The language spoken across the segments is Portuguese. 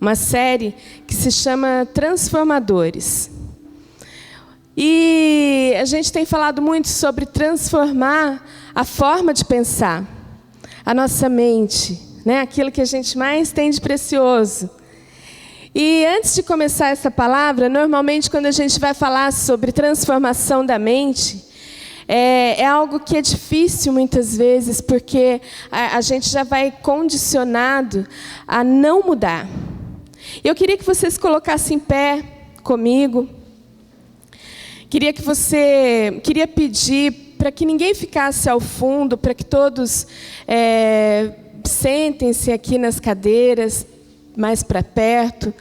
uma série que se chama Transformadores. E a gente tem falado muito sobre transformar a forma de pensar, a nossa mente, né? Aquilo que a gente mais tem de precioso. E antes de começar essa palavra, normalmente quando a gente vai falar sobre transformação da mente, é algo que é difícil muitas vezes, porque a gente já vai condicionado a não mudar. Eu queria que vocês colocassem em pé comigo. Queria pedir para que ninguém ficasse ao fundo, para que todos sentem-se aqui nas cadeiras, mais para perto,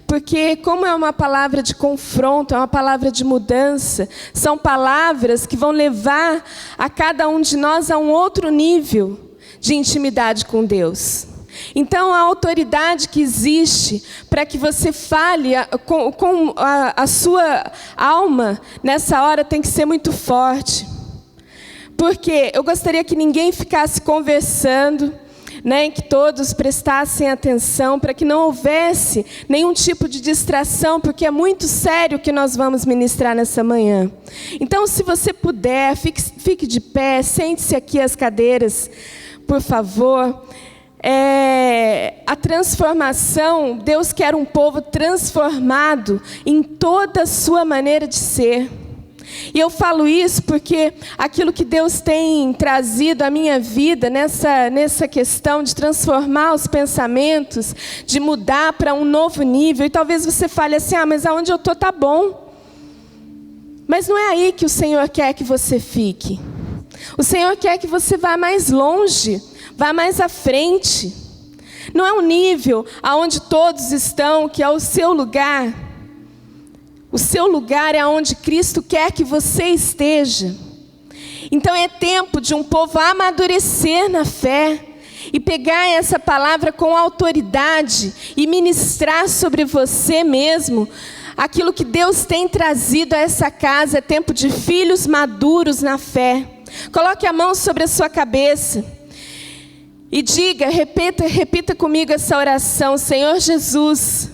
porque como é uma palavra de confronto, é uma palavra de mudança, são palavras que vão levar a cada um de nós a um outro nível de intimidade com Deus. Então, a autoridade que existe para que você fale com a sua alma nessa hora tem que ser muito forte. Porque eu gostaria que ninguém ficasse conversando, né, que todos prestassem atenção, para que não houvesse nenhum tipo de distração, porque é muito sério o que nós vamos ministrar nessa manhã. Então, se você puder, fique de pé, sente-se aqui às cadeiras, por favor. A transformação, Deus quer um povo transformado em toda a sua maneira de ser. E eu falo isso porque aquilo que Deus tem trazido à minha vida nessa questão de transformar os pensamentos, de mudar para um novo nível. E talvez você fale assim, mas aonde eu estou está bom. Mas não é aí que o Senhor quer que você fique. O Senhor quer que você vá mais longe, vá mais à frente. Não é um nível aonde todos estão, que é o seu lugar. O seu lugar é onde Cristo quer que você esteja. Então é tempo de um povo amadurecer na fé e pegar essa palavra com autoridade e ministrar sobre você mesmo aquilo que Deus tem trazido a essa casa. É tempo de filhos maduros na fé. Coloque a mão sobre a sua cabeça e diga, repita comigo essa oração. Senhor Jesus,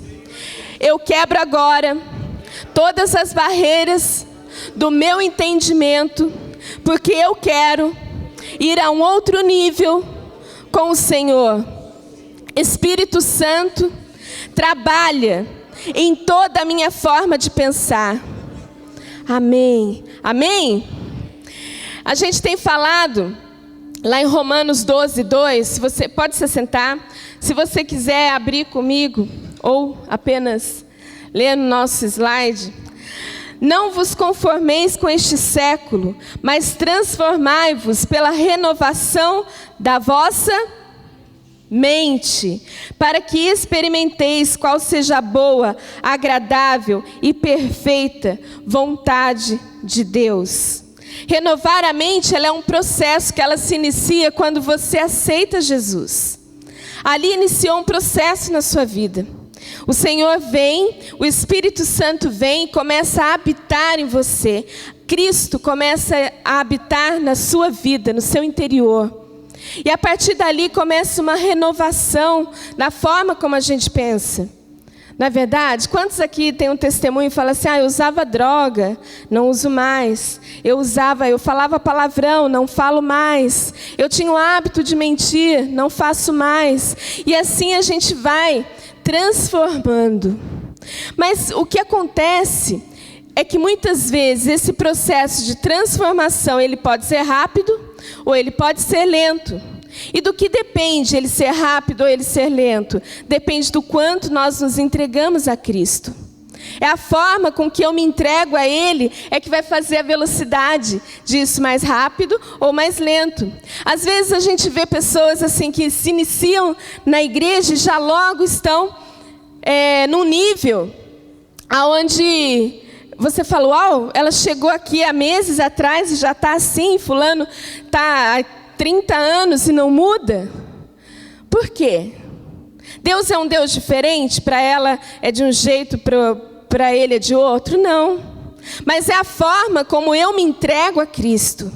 eu quebro agora todas as barreiras do meu entendimento, porque eu quero ir a um outro nível com o Senhor. Espírito Santo, trabalha em toda a minha forma de pensar. Amém. Amém? A gente tem falado lá em Romanos 12:2, você pode se sentar, se você quiser abrir comigo, ou apenas ler no nosso slide. Não vos conformeis com este século, mas transformai-vos pela renovação da vossa mente, para que experimenteis qual seja a boa, agradável e perfeita vontade de Deus. Renovar a mente, ela é um processo que ela se inicia quando você aceita Jesus. Ali iniciou um processo na sua vida. O Senhor vem, o Espírito Santo vem e começa a habitar em você. Cristo começa a habitar na sua vida, no seu interior. E a partir dali começa uma renovação na forma como a gente pensa. Não é verdade? Quantos aqui tem um testemunho e falam assim, eu usava droga, não uso mais. Eu falava palavrão, não falo mais. Eu tinha o hábito de mentir, não faço mais. E assim a gente vai transformando. Mas o que acontece é que muitas vezes esse processo de transformação, ele pode ser rápido ou ele pode ser lento. E do que depende ele ser rápido ou ele ser lento? Depende do quanto nós nos entregamos a Cristo. É a forma com que eu me entrego a Ele é que vai fazer a velocidade disso mais rápido ou mais lento. Às vezes a gente vê pessoas assim que se iniciam na igreja e já logo estão num nível onde você fala, uau, ela chegou aqui há meses atrás e já está assim, fulano está há 30 anos e não muda. Por quê? Deus é um Deus diferente? Para ela é de um jeito, para ele é de outro? Não. Mas é a forma como eu me entrego a Cristo.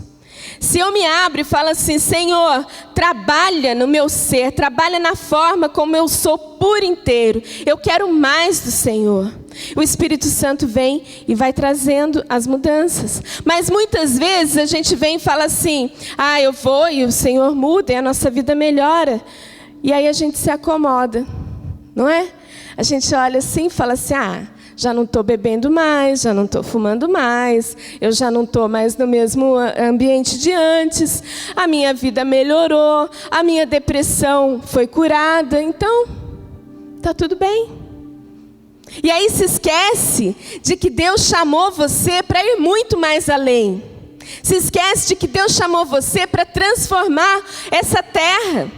Se eu me abro e falo assim, Senhor, trabalha no meu ser, trabalha na forma como eu sou por inteiro. Eu quero mais do Senhor. O Espírito Santo vem e vai trazendo as mudanças. Mas muitas vezes a gente vem e fala assim, eu vou e o Senhor muda e a nossa vida melhora. E aí a gente se acomoda, não é? A gente olha assim e fala assim, já não estou bebendo mais, já não estou fumando mais, eu já não estou mais no mesmo ambiente de antes, a minha vida melhorou, a minha depressão foi curada, então está tudo bem. E aí se esquece de que Deus chamou você para ir muito mais além. Se esquece de que Deus chamou você para transformar essa terra,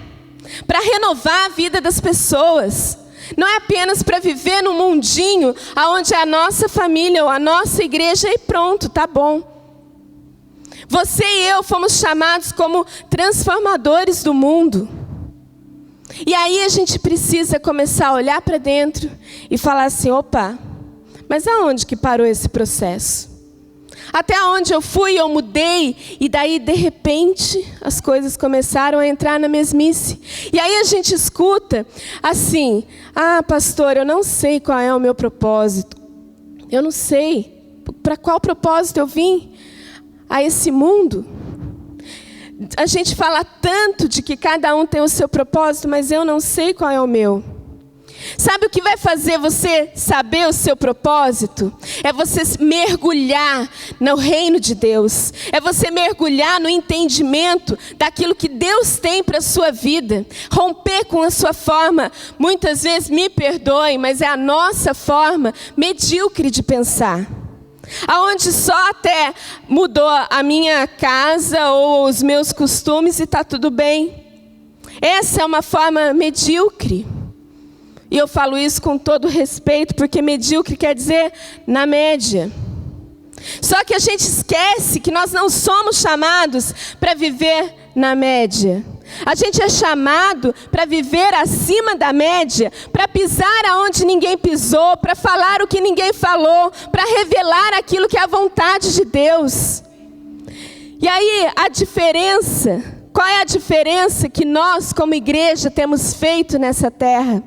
para renovar a vida das pessoas. Não é apenas para viver num mundinho onde é a nossa família ou a nossa igreja e pronto, tá bom. Você e eu fomos chamados como transformadores do mundo. E aí a gente precisa começar a olhar para dentro e falar assim, opa, mas aonde que parou esse processo? Até onde eu fui, eu mudei, e daí de repente as coisas começaram a entrar na mesmice. E aí a gente escuta assim, pastor, eu não sei qual é o meu propósito. Eu não sei para qual propósito eu vim a esse mundo. A gente fala tanto de que cada um tem o seu propósito, mas eu não sei qual é o meu. Sabe o que vai fazer você saber o seu propósito? É você mergulhar no reino de Deus. É você mergulhar no entendimento daquilo que Deus tem para a sua vida. Romper com a sua forma, muitas vezes, me perdoem, mas é a nossa forma medíocre de pensar. Aonde só até mudou a minha casa ou os meus costumes e está tudo bem. Essa é uma forma medíocre. E eu falo isso com todo respeito, porque medíocre quer dizer na média. Só que a gente esquece que nós não somos chamados para viver na média. A gente é chamado para viver acima da média, para pisar aonde ninguém pisou, para falar o que ninguém falou, para revelar aquilo que é a vontade de Deus. E aí a diferença, qual é a diferença que nós como igreja temos feito nessa terra?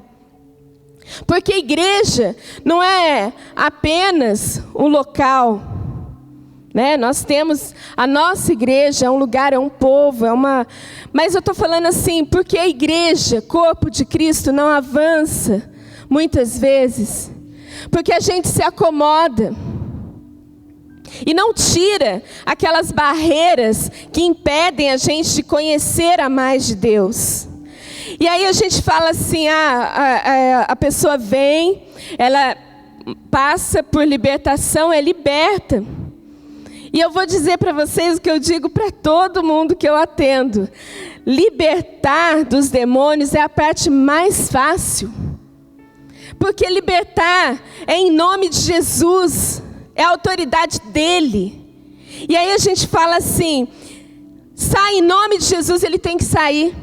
Porque igreja não é apenas um local, né? Nós temos a nossa igreja, é um lugar, é um povo, mas eu estou falando assim, porque a igreja, corpo de Cristo, não avança muitas vezes, porque a gente se acomoda e não tira aquelas barreiras que impedem a gente de conhecer a mais de Deus. E aí a gente fala assim, a pessoa vem, ela passa por libertação, é liberta. E eu vou dizer para vocês o que eu digo para todo mundo que eu atendo. Libertar dos demônios é a parte mais fácil. Porque libertar é em nome de Jesus, é a autoridade dele. E aí a gente fala assim, sai em nome de Jesus, ele tem que sair.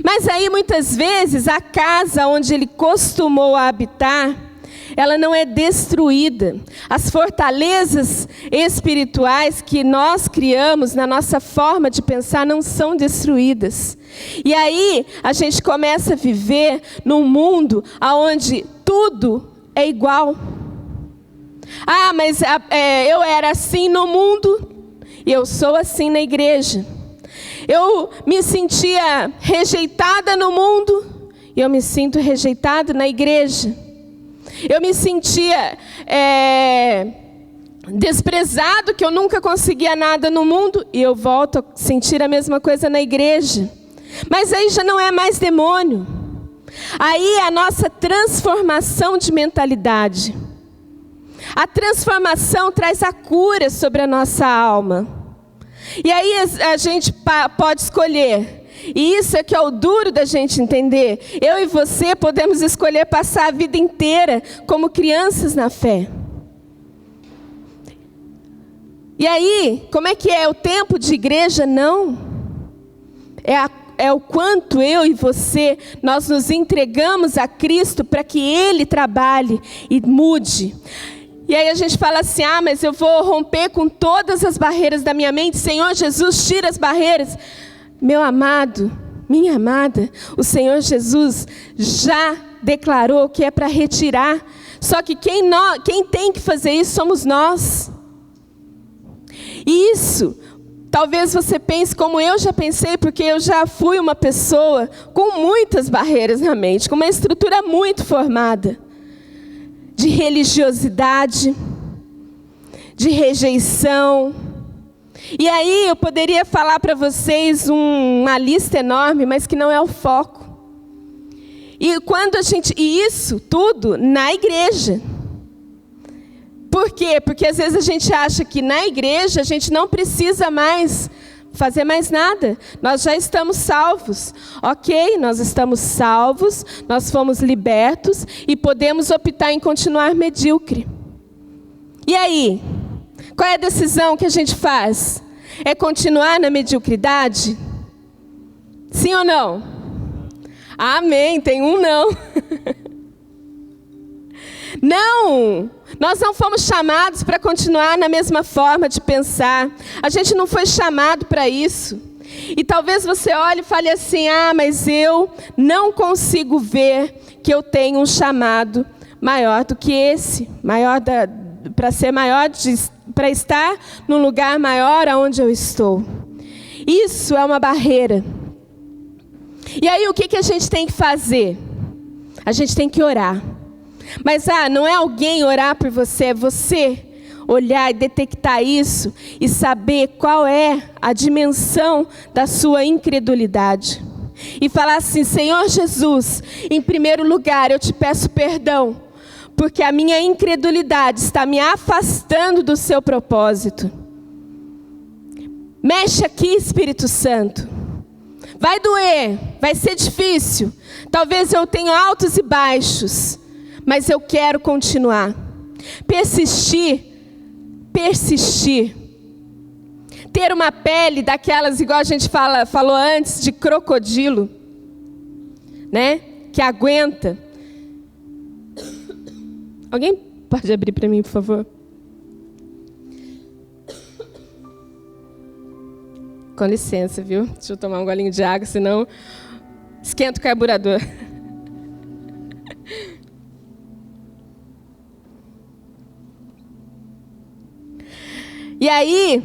Mas aí muitas vezes a casa onde ele costumou habitar, ela não é destruída. As fortalezas espirituais que nós criamos na nossa forma de pensar não são destruídas. E aí a gente começa a viver num mundo onde tudo é igual. Mas eu era assim no mundo e eu sou assim na igreja. Eu me sentia rejeitada no mundo e eu me sinto rejeitado na igreja. Eu me sentia desprezado, que eu nunca conseguia nada no mundo, e eu volto a sentir a mesma coisa na igreja. Mas aí já não é mais demônio. Aí é a nossa transformação de mentalidade. A transformação traz a cura sobre a nossa alma. E aí a gente pode escolher. E isso é que é o duro da gente entender. Eu e você podemos escolher passar a vida inteira como crianças na fé. E aí, como é que é? O tempo de igreja? Não. É o quanto eu e você, nós nos entregamos a Cristo para que Ele trabalhe e mude. E aí a gente fala assim, mas eu vou romper com todas as barreiras da minha mente. Senhor Jesus, tira as barreiras. Meu amado, minha amada, o Senhor Jesus já declarou que é para retirar. Só que quem tem que fazer isso somos nós. E isso, talvez você pense como eu já pensei, porque eu já fui uma pessoa com muitas barreiras na mente, com uma estrutura muito formada. De religiosidade, de rejeição. E aí eu poderia falar para vocês uma lista enorme, mas que não é o foco. E isso tudo na igreja. Por quê? Porque às vezes a gente acha que na igreja a gente não precisa mais fazer mais nada. Nós já estamos salvos. Ok, nós estamos salvos, nós fomos libertos e podemos optar em continuar medíocre. E aí? Qual é a decisão que a gente faz? É continuar na mediocridade? Sim ou não? Amém, tem um não. Não! Nós não fomos chamados para continuar na mesma forma de pensar. A gente não foi chamado para isso. E talvez você olhe e fale assim, mas eu não consigo ver que eu tenho um chamado maior do que esse. Para ser maior, para estar num lugar maior aonde eu estou. Isso é uma barreira. E aí o que a gente tem que fazer? A gente tem que orar. Mas não é alguém orar por você, é você olhar e detectar isso e saber qual é a dimensão da sua incredulidade. E falar assim, Senhor Jesus, em primeiro lugar eu te peço perdão, porque a minha incredulidade está me afastando do seu propósito. Mexe aqui, Espírito Santo. Vai doer, vai ser difícil. Talvez eu tenha altos e baixos. Mas eu quero continuar. Persistir. Ter uma pele daquelas, igual a gente falou antes, de crocodilo. Né? Que aguenta. Alguém pode abrir para mim, por favor? Com licença, viu? Deixa eu tomar um golinho de água, senão esquenta o carburador. E aí,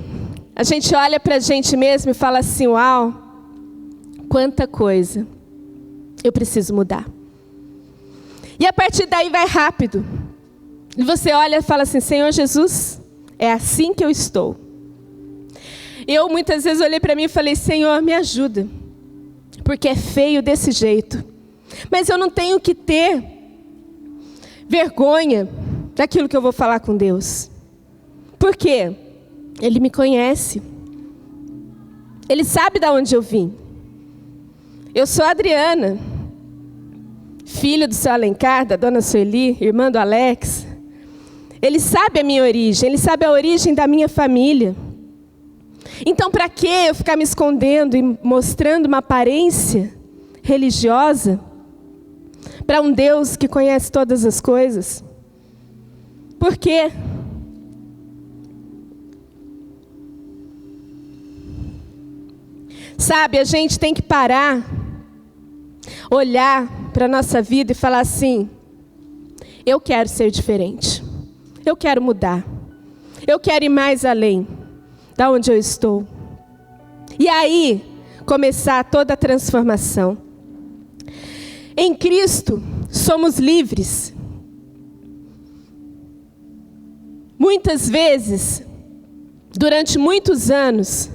a gente olha para a gente mesmo e fala assim, uau, quanta coisa eu preciso mudar. E a partir daí vai rápido. E você olha e fala assim, Senhor Jesus, é assim que eu estou. Eu muitas vezes olhei para mim e falei, Senhor, me ajuda, porque é feio desse jeito. Mas eu não tenho que ter vergonha daquilo que eu vou falar com Deus. Por quê? Ele me conhece. Ele sabe de onde eu vim. Eu sou a Adriana, filha do seu Alencar, da dona Sueli, irmã do Alex. Ele sabe a minha origem, ele sabe a origem da minha família. Então, para que eu ficar me escondendo e mostrando uma aparência religiosa para um Deus que conhece todas as coisas? Por quê? Sabe, a gente tem que parar, olhar para a nossa vida e falar assim, eu quero ser diferente, eu quero mudar, eu quero ir mais além da onde eu estou. E aí, começar toda a transformação. Em Cristo, somos livres. Muitas vezes, durante muitos anos,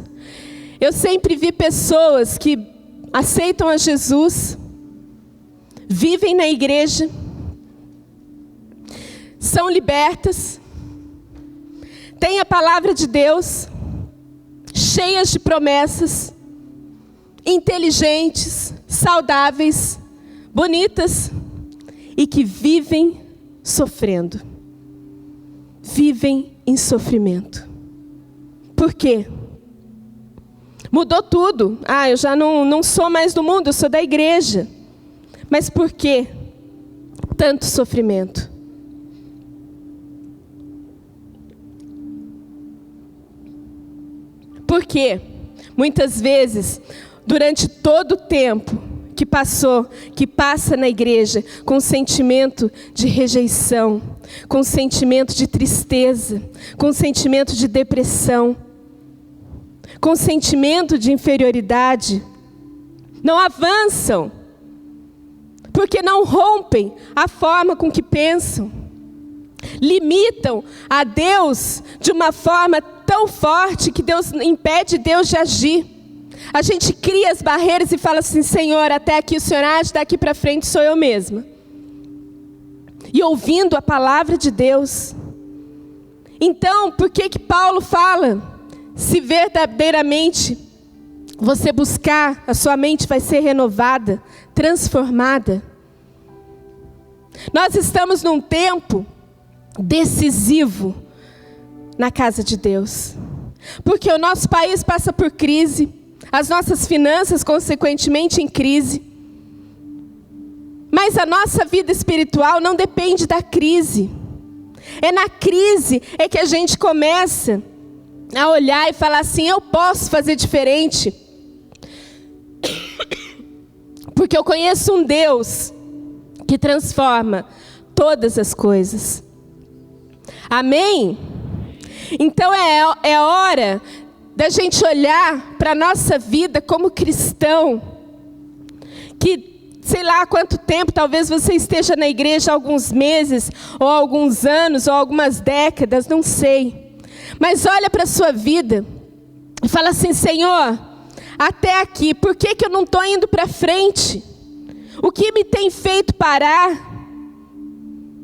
eu sempre vi pessoas que aceitam a Jesus, vivem na igreja, são libertas, têm a palavra de Deus, cheias de promessas, inteligentes, saudáveis, bonitas, e que vivem sofrendo, vivem em sofrimento. Por quê? Mudou tudo. Eu já não sou mais do mundo, eu sou da igreja. Mas por que tanto sofrimento? Porque muitas vezes, durante todo o tempo que passa na igreja com sentimento de rejeição, com sentimento de tristeza, com sentimento de depressão, com sentimento de inferioridade, não avançam, porque não rompem a forma com que pensam, limitam a Deus de uma forma tão forte que impede Deus de agir. A gente cria as barreiras e fala assim: Senhor, até aqui o Senhor age, daqui para frente sou eu mesma. E ouvindo a palavra de Deus. Então, por que Paulo fala? Se verdadeiramente você buscar, a sua mente vai ser renovada, transformada. Nós estamos num tempo decisivo na casa de Deus. Porque o nosso país passa por crise, as nossas finanças, consequentemente, em crise. Mas a nossa vida espiritual não depende da crise. É na crise é que a gente começa a olhar e falar assim: eu posso fazer diferente. Porque eu conheço um Deus que transforma todas as coisas. Amém? Então é hora da gente olhar para a nossa vida como cristão, que sei lá há quanto tempo, talvez você esteja na igreja há alguns meses, ou alguns anos, ou algumas décadas, não sei. Mas olha para a sua vida e fala assim: Senhor, até aqui, por que eu não estou indo para frente? O que me tem feito parar?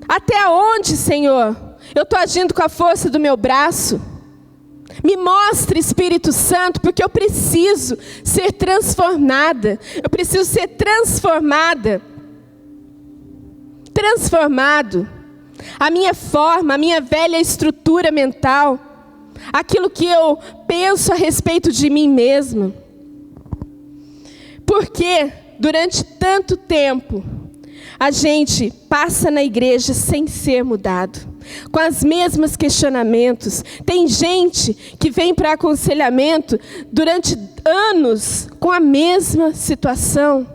Até onde, Senhor, eu estou agindo com a força do meu braço? Me mostre, Espírito Santo, porque eu preciso ser transformada. Eu preciso ser transformada. Transformado. A minha forma, a minha velha estrutura mental. Aquilo que eu penso a respeito de mim mesma. Porque durante tanto tempo a gente passa na igreja sem ser mudado, com os mesmos questionamentos. Tem gente que vem para aconselhamento durante anos com a mesma situação.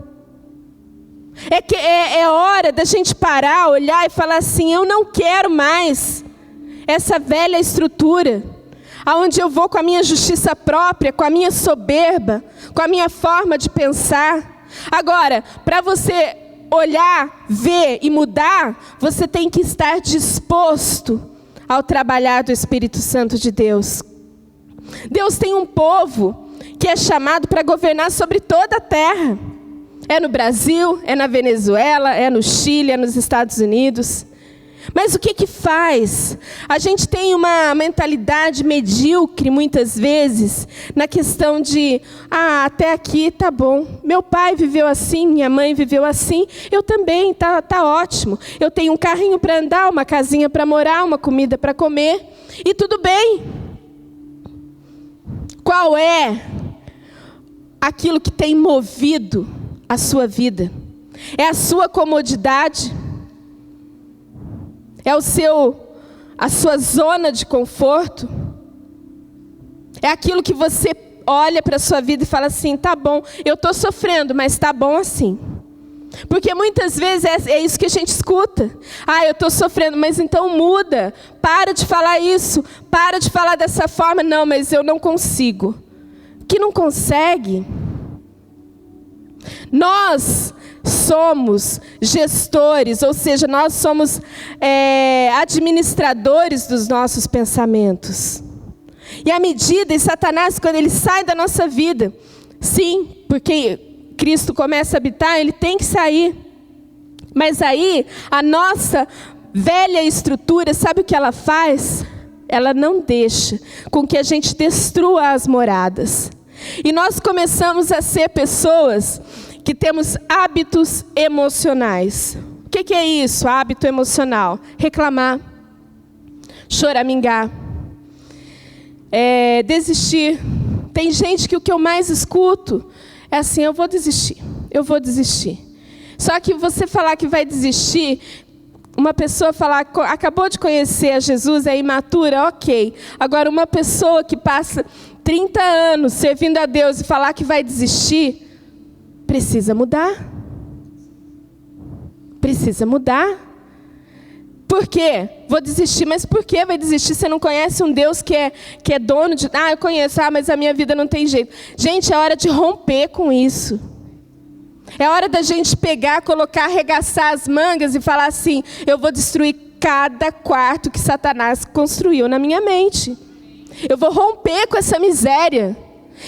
É hora da gente parar, olhar e falar assim: eu não quero mais essa velha estrutura, aonde eu vou com a minha justiça própria, com a minha soberba, com a minha forma de pensar. Agora, para você olhar, ver e mudar, você tem que estar disposto ao trabalhar do Espírito Santo de Deus. Deus tem um povo que é chamado para governar sobre toda a terra. É no Brasil, é na Venezuela, é no Chile, é nos Estados Unidos. Mas o que faz? A gente tem uma mentalidade medíocre muitas vezes, na questão de: até aqui tá bom. Meu pai viveu assim, minha mãe viveu assim, eu também, tá ótimo. Eu tenho um carrinho para andar, uma casinha para morar, uma comida para comer, e tudo bem. Qual é aquilo que tem movido a sua vida? É a sua comodidade? É a sua zona de conforto? É aquilo que você olha para a sua vida e fala assim: tá bom, eu estou sofrendo, mas tá bom assim. Porque muitas vezes é isso que a gente escuta. Eu estou sofrendo, mas então muda. Para de falar isso, para de falar dessa forma. Não, mas eu não consigo. Que não consegue? Nós somos gestores, ou seja, nós somos administradores dos nossos pensamentos. E à medida, e Satanás, quando ele sai da nossa vida, sim, porque Cristo começa a habitar, ele tem que sair. Mas aí, a nossa velha estrutura, sabe o que ela faz? Ela não deixa com que a gente destrua as moradas. E nós começamos a ser pessoas que temos hábitos emocionais. O que é isso, hábito emocional? Reclamar, choramingar, desistir. Tem gente que o que eu mais escuto é assim: eu vou desistir. Só que você falar que vai desistir, Uma pessoa falar, acabou de conhecer a Jesus, é imatura, ok. Agora, uma pessoa que passa 30 anos servindo a Deus e falar que vai desistir, precisa mudar. Precisa mudar. Por quê? Vou desistir, mas por que vai desistir? Você não conhece um Deus que é dono de... eu conheço, mas a minha vida não tem jeito. Gente, é hora de romper com isso. É hora da gente pegar, colocar, arregaçar as mangas e falar assim, eu vou destruir cada quarto que Satanás construiu na minha mente. Eu vou romper com essa miséria.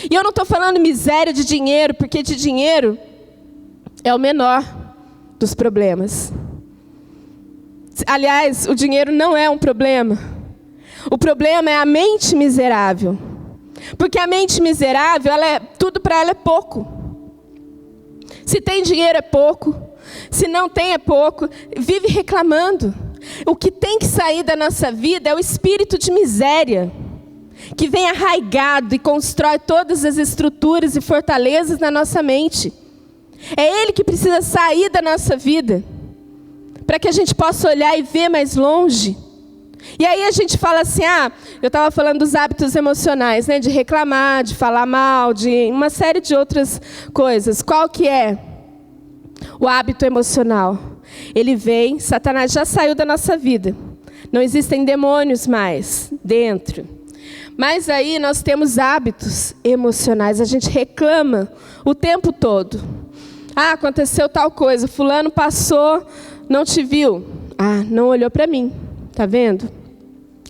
E eu não estou falando miséria de dinheiro, porque de dinheiro é o menor dos problemas. Aliás, o dinheiro não é um problema. O problema é a mente miserável. Porque a mente miserável, tudo para ela é pouco. Se tem dinheiro é pouco, se não tem é pouco, vive reclamando. O que tem que sair da nossa vida é o espírito de miséria, que vem arraigado e constrói todas as estruturas e fortalezas na nossa mente. É ele que precisa sair da nossa vida, para que a gente possa olhar e ver mais longe. E aí a gente fala assim, eu estava falando dos hábitos emocionais, né? De reclamar, de falar mal, de uma série de outras coisas. Qual que é o hábito emocional? Ele vem, Satanás já saiu da nossa vida. Não existem demônios mais dentro. Mas aí nós temos hábitos emocionais, a gente reclama o tempo todo. Aconteceu tal coisa, fulano passou, não te viu. Não olhou para mim. Tá vendo?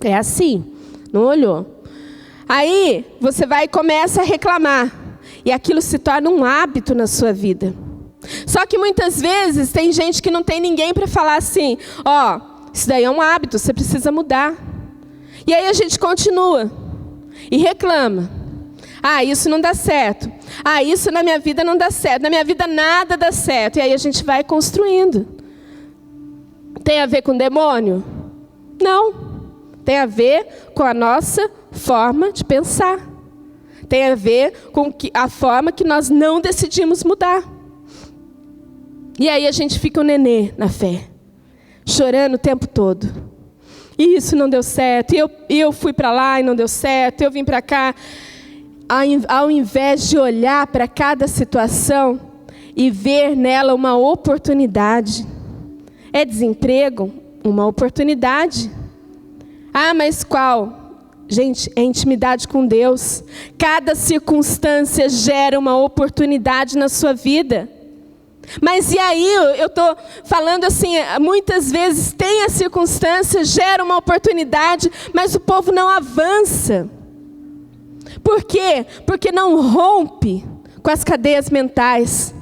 É assim, não olhou. Aí você vai e começa a reclamar. E aquilo se torna um hábito na sua vida. Só que muitas vezes tem gente que não tem ninguém para falar assim, isso daí é um hábito, você precisa mudar. E aí a gente continua e reclama. Isso não dá certo. Isso na minha vida não dá certo. Na minha vida nada dá certo. E aí a gente vai construindo. Tem a ver com demônio? Não, tem a ver com a nossa forma de pensar. Tem a ver com a forma que nós não decidimos mudar. E aí a gente fica um nenê na fé, chorando o tempo todo. E isso não deu certo, e eu fui para lá e não deu certo, eu vim para cá. Ao invés de olhar para cada situação e ver nela uma oportunidade. É desemprego? Uma oportunidade. Mas qual? Gente, é intimidade com Deus. Cada circunstância gera uma oportunidade na sua vida. Mas e aí, eu estou falando assim, muitas vezes tem a circunstância, gera uma oportunidade, mas o povo não avança. Por quê? Porque não rompe com as cadeias mentais.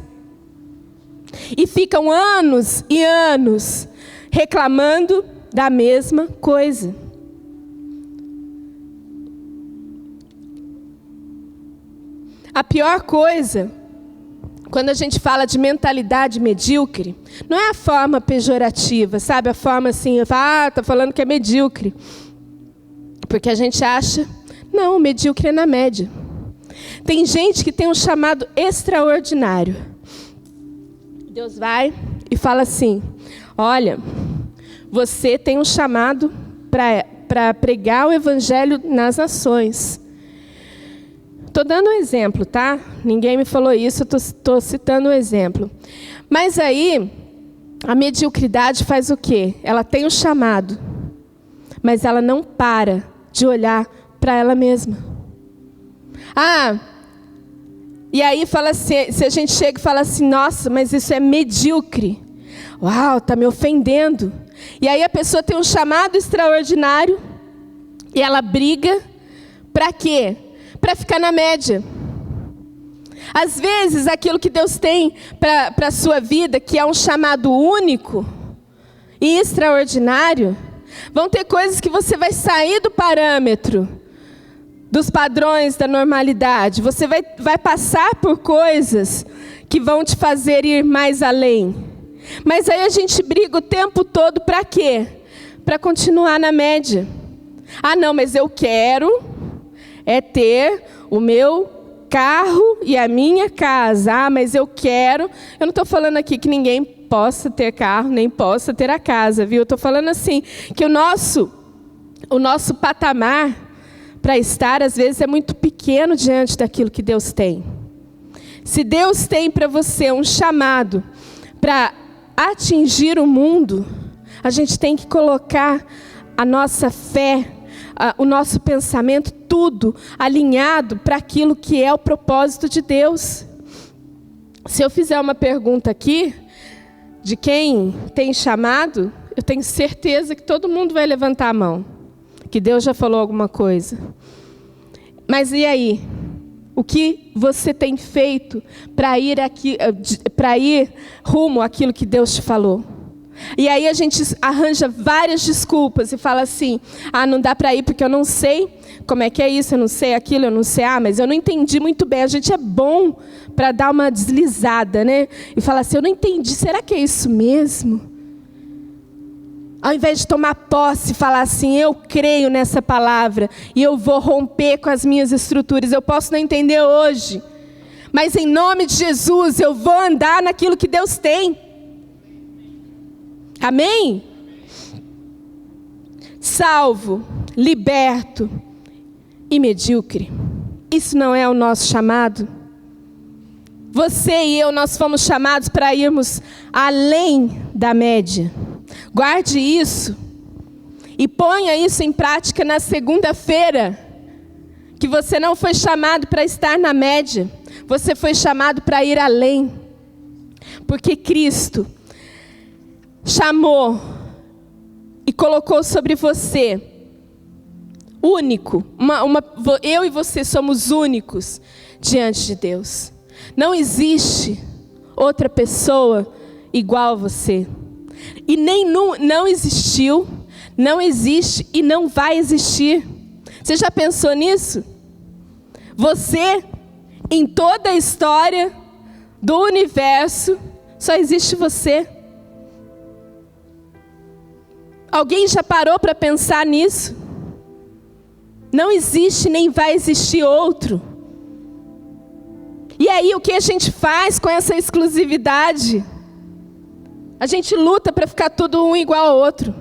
E ficam anos e anos reclamando da mesma coisa. A pior coisa, quando a gente fala de mentalidade medíocre, não é a forma pejorativa, sabe? A forma assim, tá falando que é medíocre. Porque a gente acha, não, o medíocre é na média. Tem gente que tem um chamado extraordinário. Deus vai e fala assim, olha, você tem um chamado para pregar o evangelho nas nações. Estou dando um exemplo, tá? Ninguém me falou isso, eu estou citando um exemplo. Mas aí, a mediocridade faz o quê? Ela tem um chamado, mas ela não para de olhar para ela mesma. E aí fala assim, se a gente chega e fala assim, nossa, mas isso é medíocre. Uau, está me ofendendo. E aí a pessoa tem um chamado extraordinário e ela briga para quê? Para ficar na média. Às vezes, aquilo que Deus tem para a sua vida, que é um chamado único e extraordinário, vão ter coisas que você vai sair do parâmetro, dos padrões da normalidade. Você vai passar por coisas que vão te fazer ir mais além. Mas aí a gente briga o tempo todo para quê? Para continuar na média. Não, mas eu quero ter o meu carro e a minha casa. Mas eu quero... Eu não estou falando aqui que ninguém possa ter carro, nem possa ter a casa, viu? Eu estou falando assim, que o nosso patamar para estar, às vezes, é muito pequeno diante daquilo que Deus tem. Se Deus tem para você um chamado para atingir o mundo, a gente tem que colocar a nossa fé, o nosso pensamento, tudo alinhado para aquilo que é o propósito de Deus. Se eu fizer uma pergunta aqui, de quem tem chamado, eu tenho certeza que todo mundo vai levantar a mão, que Deus já falou alguma coisa. Mas e aí? O que você tem feito para ir rumo àquilo que Deus te falou? E aí a gente arranja várias desculpas e fala assim, não dá para ir porque eu não sei como é que é isso, eu não sei aquilo, eu não sei, mas eu não entendi muito bem. A gente é bom para dar uma deslizada, né? E falar assim, eu não entendi, será que é isso mesmo? Ao invés de tomar posse e falar assim, eu creio nessa palavra e eu vou romper com as minhas estruturas. Eu posso não entender hoje, mas em nome de Jesus eu vou andar naquilo que Deus tem. Amém? Salvo, liberto e medíocre. Isso não é o nosso chamado? Você e eu, nós fomos chamados para irmos além da média. Guarde isso e ponha isso em prática na segunda-feira, que você não foi chamado para estar na média, você foi chamado para ir além, porque Cristo chamou e colocou sobre você, único, eu e você somos únicos diante de Deus. Não existe outra pessoa igual a você. E não existiu, não existe e não vai existir. Você já pensou nisso? Você, em toda a história do universo, só existe você. Alguém já parou para pensar nisso? Não existe nem vai existir outro. E aí o que a gente faz com essa exclusividade? A gente luta para ficar tudo um igual ao outro.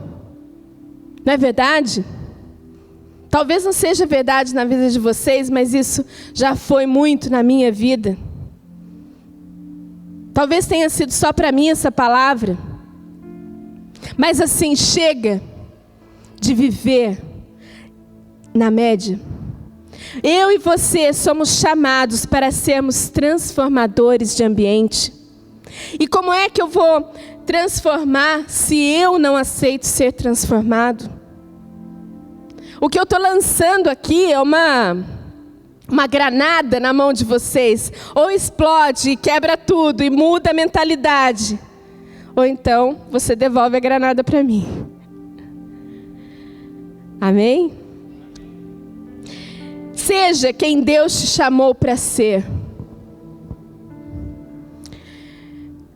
Não é verdade? Talvez não seja verdade na vida de vocês, mas isso já foi muito na minha vida. Talvez tenha sido só para mim essa palavra. Mas assim, chega de viver na média. Eu e você somos chamados para sermos transformadores de ambiente. E como é que eu vou transformar se eu não aceito ser transformado? O que eu estou lançando aqui é uma granada na mão de vocês. Ou explode e quebra tudo e muda a mentalidade. Ou então você devolve a granada para mim. Amém? Seja quem Deus te chamou para ser.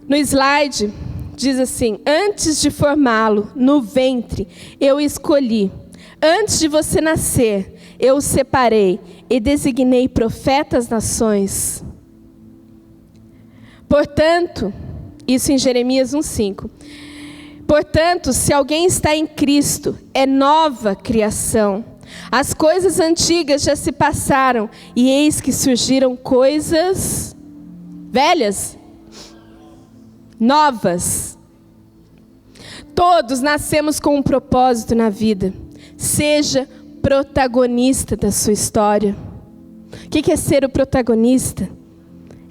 No slide diz assim: antes de formá-lo no ventre, eu escolhi. Antes de você nascer, eu o separei e designei profeta às nações. Portanto, isso em Jeremias 1:5. Portanto, se alguém está em Cristo, é nova criação. As coisas antigas já se passaram, e eis que surgiram coisas velhas, novas. Todos nascemos com um propósito na vida. Seja protagonista da sua história. O que é ser o protagonista?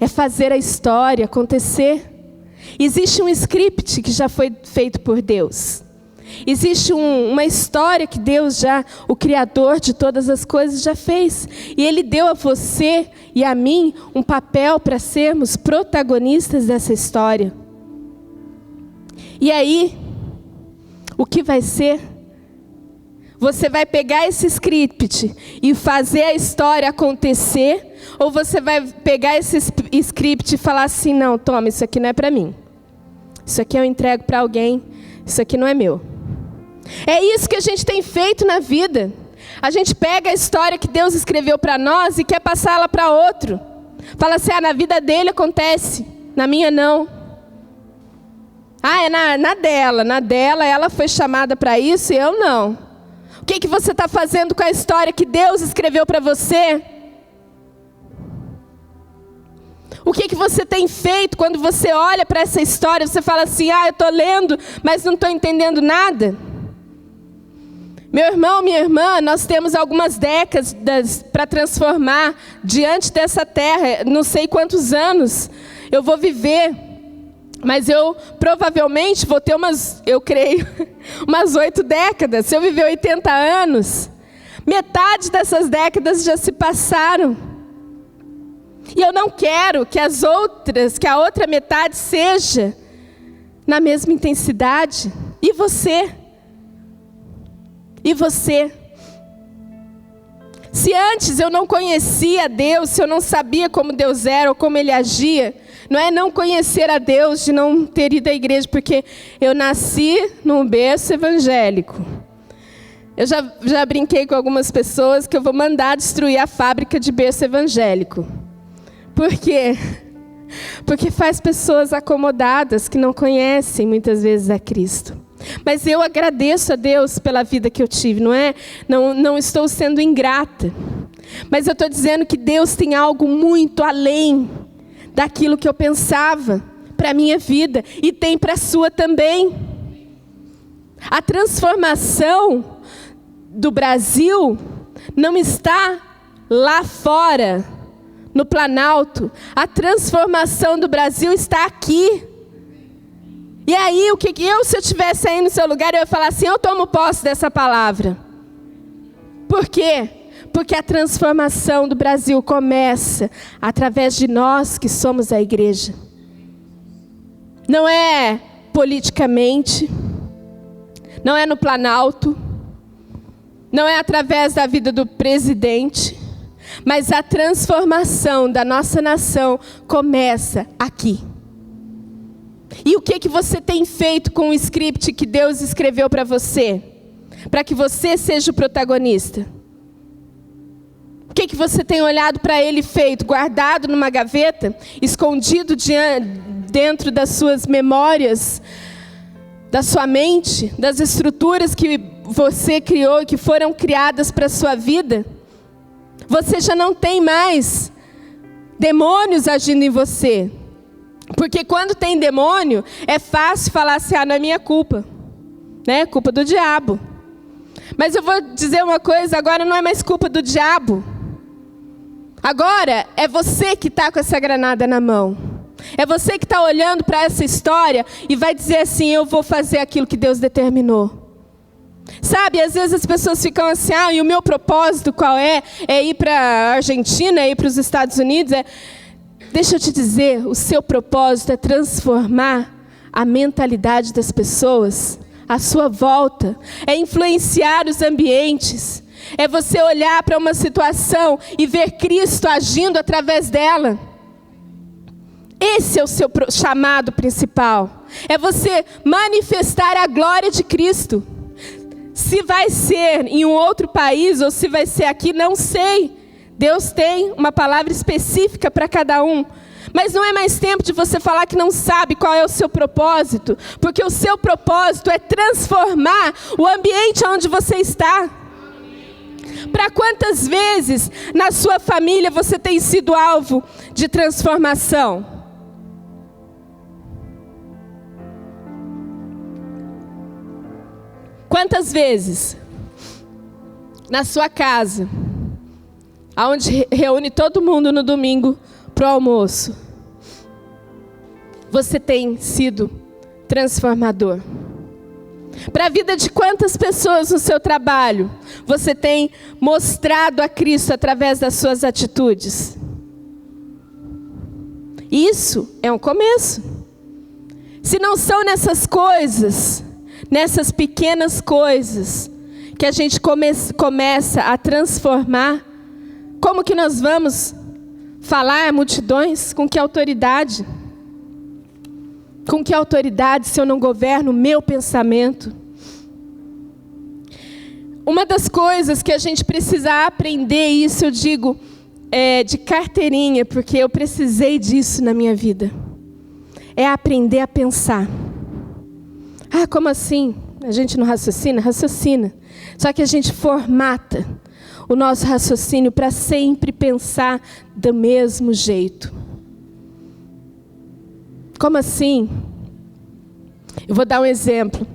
É fazer a história acontecer. Existe um script que já foi feito por Deus. Existe uma história que Deus já, o Criador de todas as coisas, já fez. E Ele deu a você e a mim um papel para sermos protagonistas dessa história. E aí, o que vai ser? Você vai pegar esse script e fazer a história acontecer? Ou você vai pegar esse script e falar assim, não, toma, isso aqui não é para mim. Isso aqui eu entrego para alguém, isso aqui não é meu. É isso que a gente tem feito na vida. A gente pega a história que Deus escreveu para nós e quer passá-la para outro. Fala assim, na vida dele acontece, na minha não. Ah, é na dela. Na dela, ela foi chamada para isso e eu não. O que você está fazendo com a história que Deus escreveu para você? O que você tem feito quando você olha para essa história? Você fala assim, eu estou lendo, mas não estou entendendo nada. Meu irmão, minha irmã, nós temos algumas décadas para transformar diante dessa terra. Não sei quantos anos eu vou viver, mas eu provavelmente vou ter eu creio, umas 8 décadas. Se eu viver 80 anos, metade dessas décadas já se passaram. E eu não quero que a outra metade seja na mesma intensidade. E você? E você? Se antes eu não conhecia Deus, se eu não sabia como Deus era ou como Ele agia, não é não conhecer a Deus de não ter ido à igreja, porque eu nasci num berço evangélico. Eu já brinquei com algumas pessoas que eu vou mandar destruir a fábrica de berço evangélico. Por quê? Porque faz pessoas acomodadas que não conhecem muitas vezes a Cristo. Mas eu agradeço a Deus pela vida que eu tive, não estou sendo ingrata. Mas eu estou dizendo que Deus tem algo muito além daquilo que eu pensava para a minha vida. E tem para a sua também. A transformação do Brasil não está lá fora, no Planalto. A transformação do Brasil está aqui. E aí, se eu estivesse aí no seu lugar, eu ia falar assim, eu tomo posse dessa palavra. Por quê? Porque a transformação do Brasil começa através de nós que somos a igreja. Não é politicamente, não é no Planalto, não é através da vida do presidente, mas a transformação da nossa nação começa aqui. E o que você tem feito com o script que Deus escreveu para você? Para que você seja o protagonista. O que você tem olhado para ele feito? Guardado numa gaveta? Escondido dentro das suas memórias? Da sua mente? Das estruturas que você criou e que foram criadas para a sua vida? Você já não tem mais demônios agindo em você. Porque quando tem demônio, é fácil falar assim, não é minha culpa. É culpa do diabo. Mas eu vou dizer uma coisa, agora não é mais culpa do diabo. Agora é você que está com essa granada na mão. É você que está olhando para essa história e vai dizer assim, eu vou fazer aquilo que Deus determinou. Sabe, às vezes as pessoas ficam assim, e o meu propósito qual é? É ir para a Argentina, é ir para os Estados Unidos, Deixa eu te dizer, o seu propósito é transformar a mentalidade das pessoas à sua volta, é influenciar os ambientes, é você olhar para uma situação e ver Cristo agindo através dela. Esse é o seu chamado principal, é você manifestar a glória de Cristo. Se vai ser em um outro país ou se vai ser aqui, não sei. Deus tem uma palavra específica para cada um. Mas não é mais tempo de você falar que não sabe qual é o seu propósito. Porque o seu propósito é transformar o ambiente onde você está. Para quantas vezes na sua família você tem sido alvo de transformação? Quantas vezes na sua casa, aonde reúne todo mundo no domingo para o almoço, você tem sido transformador? Para a vida de quantas pessoas no seu trabalho você tem mostrado a Cristo através das suas atitudes? Isso é um começo. Se não são nessas coisas, nessas pequenas coisas, que a gente começa a transformar, como que nós vamos falar a multidões? Com que autoridade? Com que autoridade se eu não governo o meu pensamento? Uma das coisas que a gente precisa aprender, isso eu digo de carteirinha, porque eu precisei disso na minha vida, é aprender a pensar. Ah, como assim? A gente não raciocina? Raciocina. Só que a gente formata o nosso raciocínio para sempre pensar do mesmo jeito. Como assim? Eu vou dar um exemplo.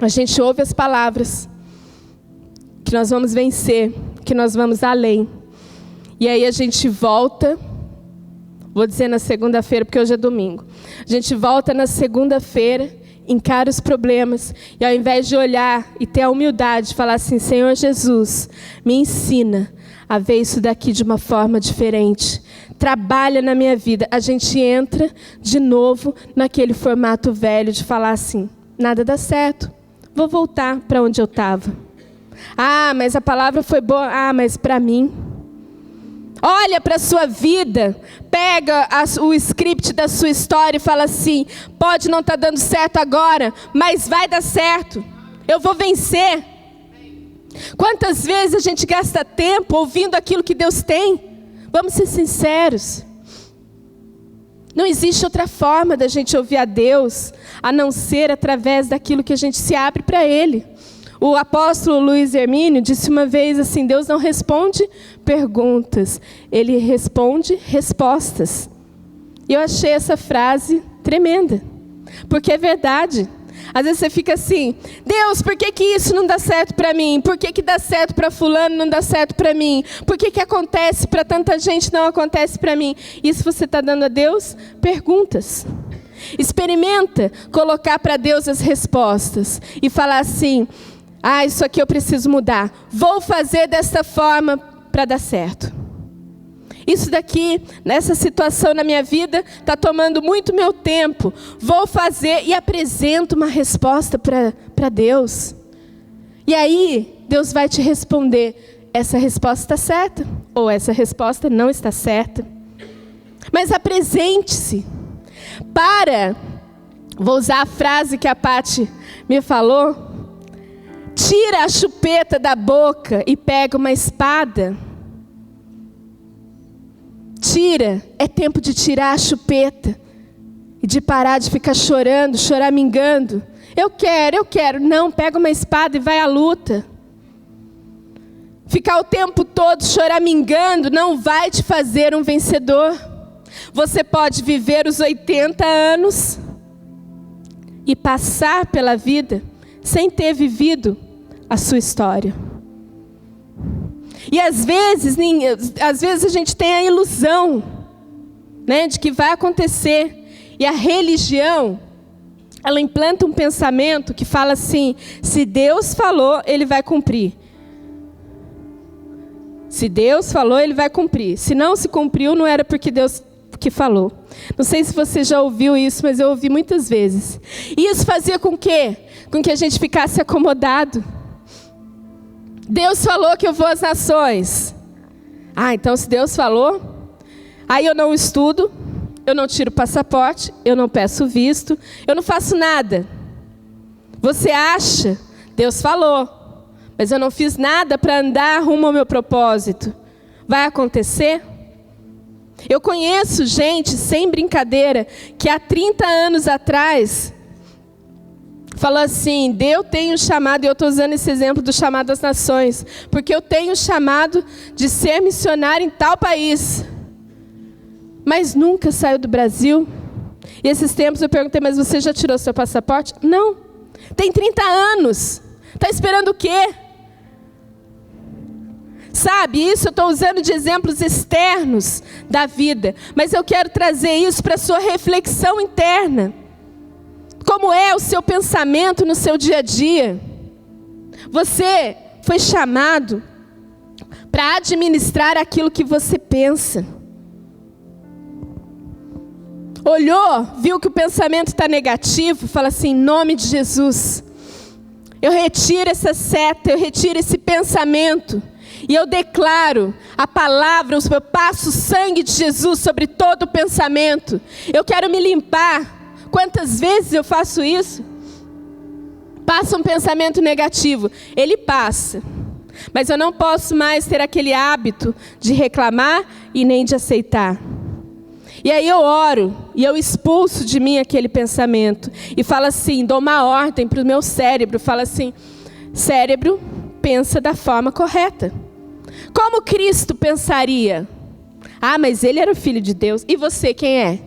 A gente ouve as palavras que nós vamos vencer, que nós vamos além. E aí a gente volta, vou dizer na segunda-feira, porque hoje é domingo. A gente volta na segunda-feira, encara os problemas, e ao invés de olhar e ter a humildade de falar assim: Senhor Jesus, me ensina a ver isso daqui de uma forma diferente. Trabalha na minha vida. A gente entra de novo naquele formato velho de falar assim: nada dá certo, vou voltar para onde eu estava. Ah, mas a palavra foi boa. Ah, mas para mim. Olha para a sua vida, pega o script da sua história e fala assim: pode não estar dando certo agora, mas vai dar certo. Eu vou vencer. Quantas vezes a gente gasta tempo ouvindo aquilo que Deus tem? Vamos ser sinceros. Não existe outra forma da gente ouvir a Deus, a não ser através daquilo que a gente se abre para Ele. O apóstolo Luiz Hermínio disse uma vez assim: Deus não responde perguntas, Ele responde respostas. E eu achei essa frase tremenda, porque é verdade. Às vezes você fica assim: Deus, por que isso não dá certo para mim? Por que dá certo para fulano e não dá certo para mim? Por que acontece para tanta gente e não acontece para mim? Isso você está dando a Deus perguntas. Experimenta colocar para Deus as respostas e falar assim: ah, isso aqui eu preciso mudar. Vou fazer desta forma para dar certo. Isso daqui, nessa situação na minha vida, está tomando muito meu tempo. Vou fazer e apresento uma resposta para Deus. E aí, Deus vai te responder: essa resposta está certa, ou essa resposta não está certa. Mas apresente-se. Vou usar a frase que a Paty me falou. Tira a chupeta da boca e pega uma espada. Tira, é tempo de tirar a chupeta e de parar de ficar chorando, choramingando. Eu quero. Não, pega uma espada e vai à luta. Ficar o tempo todo choramingando não vai te fazer um vencedor. Você pode viver os 80 anos e passar pela vida sem ter vivido a sua história. E às vezes a gente tem a ilusão, né, de que vai acontecer. E a religião, ela implanta um pensamento que fala assim: se Deus falou, Ele vai cumprir. Se Deus falou, Ele vai cumprir. Se não se cumpriu, não era porque Deus que falou. Não sei se você já ouviu isso, mas eu ouvi muitas vezes. E isso fazia com que a gente ficasse acomodado. Deus falou que eu vou às nações. Ah, então se Deus falou, aí eu não estudo, eu não tiro passaporte, eu não peço visto, eu não faço nada. Você acha? Deus falou, mas eu não fiz nada para andar rumo ao meu propósito. Vai acontecer? Eu conheço gente, sem brincadeira, que há 30 anos atrás falou assim: eu tenho chamado, e eu estou usando esse exemplo do chamado às nações, porque eu tenho chamado de ser missionário em tal país. Mas nunca saiu do Brasil. E esses tempos eu perguntei: mas você já tirou seu passaporte? Não. Tem 30 anos. Está esperando o quê? Sabe, isso eu estou usando de exemplos externos da vida. Mas eu quero trazer isso para a sua reflexão interna. Como é o seu pensamento no seu dia a dia? Você foi chamado para administrar aquilo que você pensa. Olhou, viu que o pensamento está negativo, fala assim: em nome de Jesus, eu retiro essa seta, eu retiro esse pensamento. E eu declaro a palavra, eu passo o sangue de Jesus sobre todo o pensamento. Eu quero me limpar. Quantas vezes eu faço isso? Passa um pensamento negativo, ele passa. Mas eu não posso mais ter aquele hábito de reclamar e nem de aceitar. E aí eu oro e eu expulso de mim aquele pensamento. E falo assim, dou uma ordem para o meu cérebro. Falo assim, cérebro, pensa da forma correta. Como Cristo pensaria? Ah, mas ele era o Filho de Deus. E você, quem é?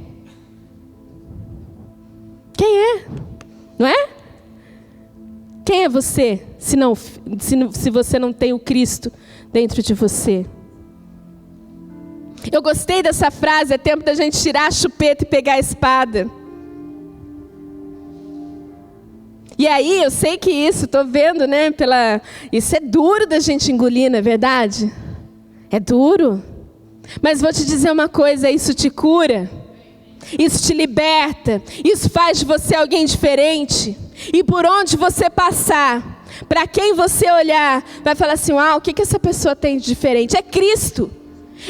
Quem é? Não é? Quem é você, se você não tem o Cristo dentro de você? Eu gostei dessa frase, é tempo da gente tirar a chupeta e pegar a espada. E aí, eu sei que isso, estou vendo, né, isso é duro da gente engolir, não é verdade? É duro. Mas vou te dizer uma coisa, isso te cura. Isso te liberta. Isso faz de você alguém diferente. E por onde você passar, para quem você olhar, vai falar assim, o que essa pessoa tem de diferente? É Cristo.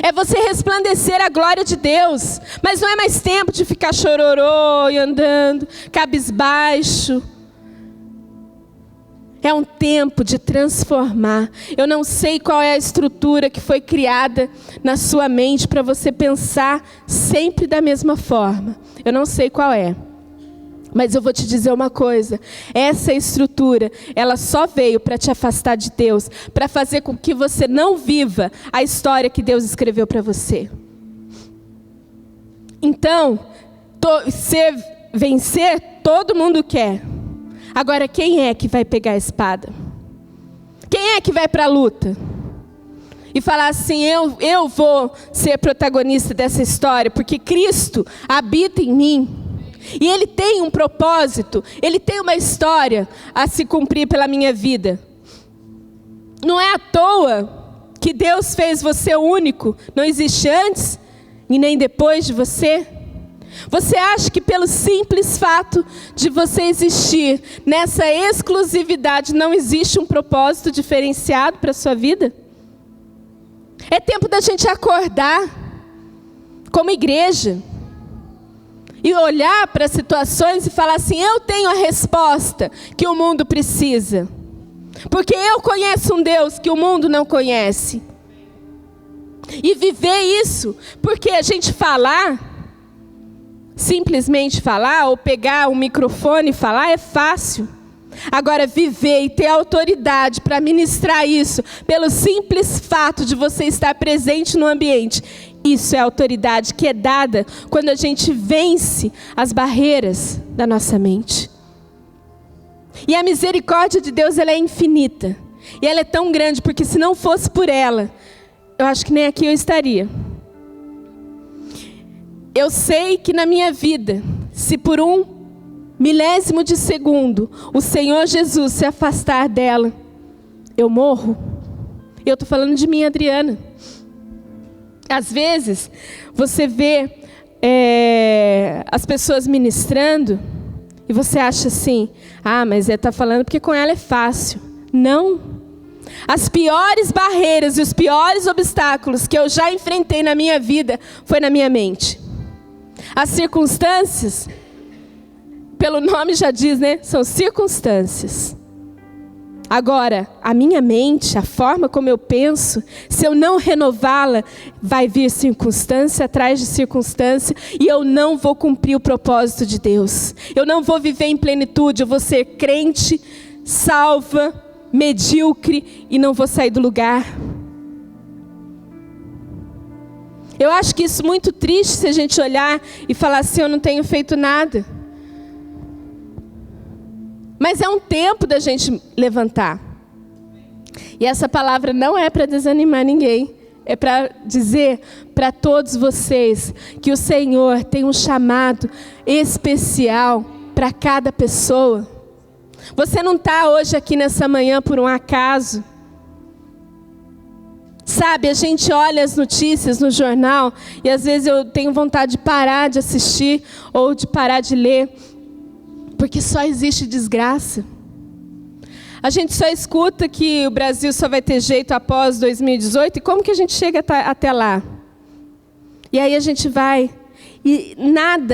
É você resplandecer a glória de Deus. Mas não é mais tempo de ficar chororô e andando, cabisbaixo. É um tempo de transformar. Eu não sei qual é a estrutura que foi criada na sua mente para você pensar sempre da mesma forma. Eu não sei qual é. Mas eu vou te dizer uma coisa. Essa estrutura, ela só veio para te afastar de Deus. Para fazer com que você não viva a história que Deus escreveu para você. Então, vencer, todo mundo quer. Agora, quem é que vai pegar a espada? Quem é que vai para a luta? E falar assim, eu vou ser protagonista dessa história, porque Cristo habita em mim. E Ele tem um propósito, Ele tem uma história a se cumprir pela minha vida. Não é à toa que Deus fez você único, não existe antes e nem depois de você. Você acha que pelo simples fato de você existir nessa exclusividade não existe um propósito diferenciado para a sua vida? É tempo da gente acordar como igreja e olhar para as situações e falar assim, eu tenho a resposta que o mundo precisa. Porque eu conheço um Deus que o mundo não conhece. E viver isso, porque a gente simplesmente falar ou pegar um microfone e falar é fácil. Agora viver e ter autoridade para ministrar isso, pelo simples fato de você estar presente no ambiente, isso é autoridade que é dada quando a gente vence as barreiras da nossa mente. E a misericórdia de Deus, ela é infinita. E ela é tão grande, porque se não fosse por ela, eu acho que nem aqui eu estaria. Eu sei que na minha vida, se por um milésimo de segundo o Senhor Jesus se afastar dela, eu morro. Eu estou falando de mim, Adriana. Às vezes, você vê as pessoas ministrando e você acha assim, mas está falando porque com ela é fácil. Não. As piores barreiras e os piores obstáculos que eu já enfrentei na minha vida foi na minha mente. As circunstâncias, pelo nome já diz, né? São circunstâncias. Agora, a minha mente, a forma como eu penso, se eu não renová-la, vai vir circunstância atrás de circunstância e eu não vou cumprir o propósito de Deus. Eu não vou viver em plenitude, eu vou ser crente, salva, medíocre e não vou sair do lugar. Eu acho que isso é muito triste se a gente olhar e falar assim, eu não tenho feito nada. Mas é um tempo da gente levantar. E essa palavra não é para desanimar ninguém. É para dizer para todos vocês que o Senhor tem um chamado especial para cada pessoa. Você não está hoje aqui nessa manhã por um acaso. Sabe, a gente olha as notícias no jornal e às vezes eu tenho vontade de parar de assistir ou de parar de ler, porque só existe desgraça. A gente só escuta que o Brasil só vai ter jeito após 2018 e como que a gente chega até lá? E aí a gente vai e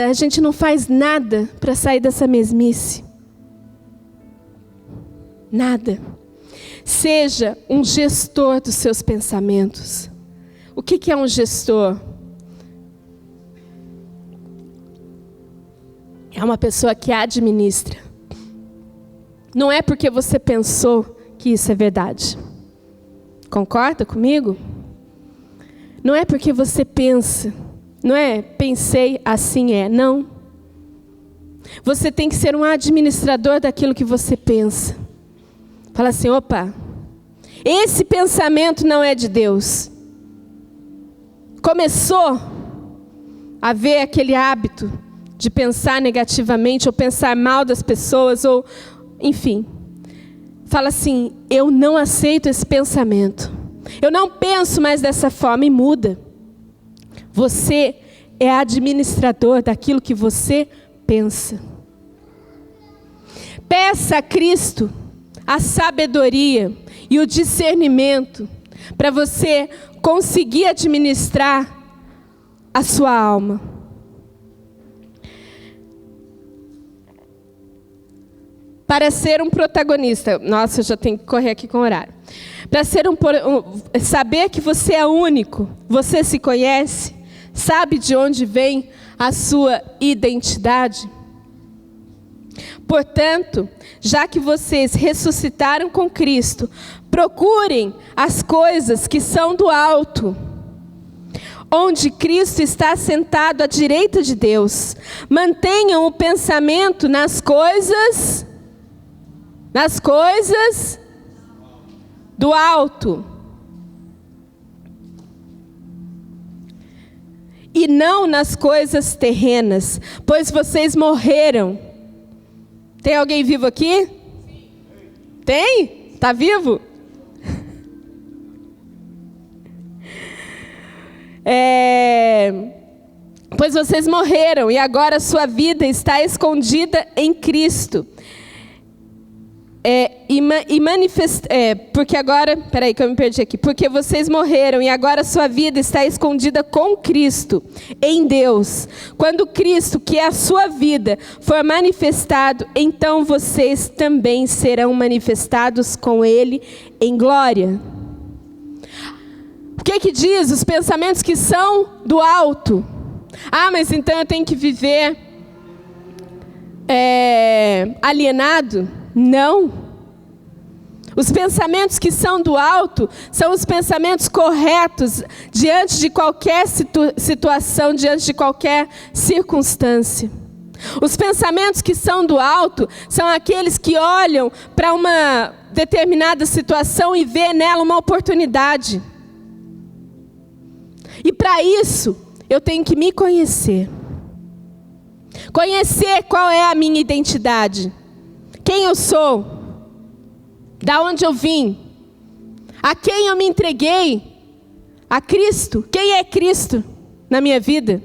a gente não faz nada para sair dessa mesmice. Nada. Seja um gestor dos seus pensamentos. O que é um gestor? é uma pessoa que administra. Não é porque você pensou que isso é verdade. Concorda comigo? Não é porque você pensa, não é pensei, assim é, não. Você tem que ser um administrador daquilo que você pensa. Fala assim, opa, esse pensamento não é de Deus. Começou a ver aquele hábito de pensar negativamente, ou pensar mal das pessoas, ou enfim. Fala assim, eu não aceito esse pensamento. Eu não penso mais dessa forma, e muda. Você é administrador daquilo que você pensa. Peça a Cristo a sabedoria e o discernimento para você conseguir administrar a sua alma. Para ser um protagonista, nossa, eu já tenho que correr aqui com o horário. Para ser saber que você é único, você se conhece, sabe de onde vem a sua identidade. Portanto, já que vocês ressuscitaram com Cristo, procurem as coisas que são do alto, onde Cristo está sentado à direita de Deus. Mantenham o pensamento nas coisas do alto. E não nas coisas terrenas, pois vocês morreram. Tem alguém vivo aqui? Tem? Está vivo? Pois vocês morreram e agora a sua vida está escondida em Cristo. Porque agora, peraí que eu me perdi aqui. Porque vocês morreram e agora a sua vida está escondida com Cristo em Deus. Quando Cristo, que é a sua vida, for manifestado, então vocês também serão manifestados com Ele em glória. O que diz? Os pensamentos que são do alto. Ah, mas então eu tenho que viver alienado? Não. Os pensamentos que são do alto são os pensamentos corretos diante de qualquer situação, diante de qualquer circunstância. Os pensamentos que são do alto são aqueles que olham para uma determinada situação e vê nela uma oportunidade. E para isso, eu tenho que me conhecer. Conhecer qual é a minha identidade. Quem eu sou. Da onde eu vim. A quem eu me entreguei. A Cristo. Quem é Cristo na minha vida?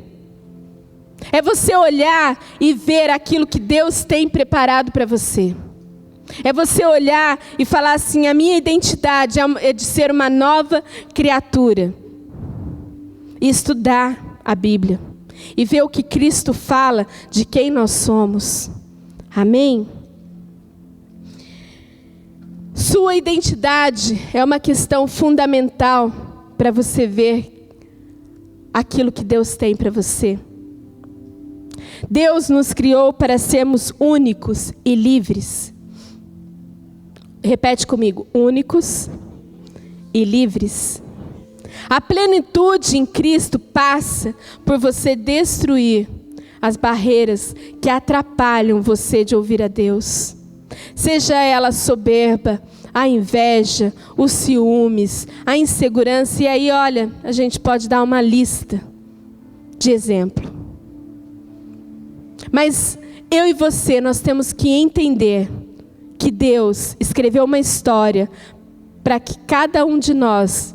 É você olhar e ver aquilo que Deus tem preparado para você. É você olhar e falar assim, a minha identidade é de ser uma nova criatura. E estudar a Bíblia. E ver o que Cristo fala de quem nós somos. Amém? Sua identidade é uma questão fundamental para você ver aquilo que Deus tem para você. Deus nos criou para sermos únicos e livres. Repete comigo, únicos e livres. A plenitude em Cristo passa por você destruir as barreiras que atrapalham você de ouvir a Deus. Seja ela soberba, a inveja, os ciúmes, a insegurança. E aí, olha, a gente pode dar uma lista de exemplo. Mas eu e você, nós temos que entender que Deus escreveu uma história para que cada um de nós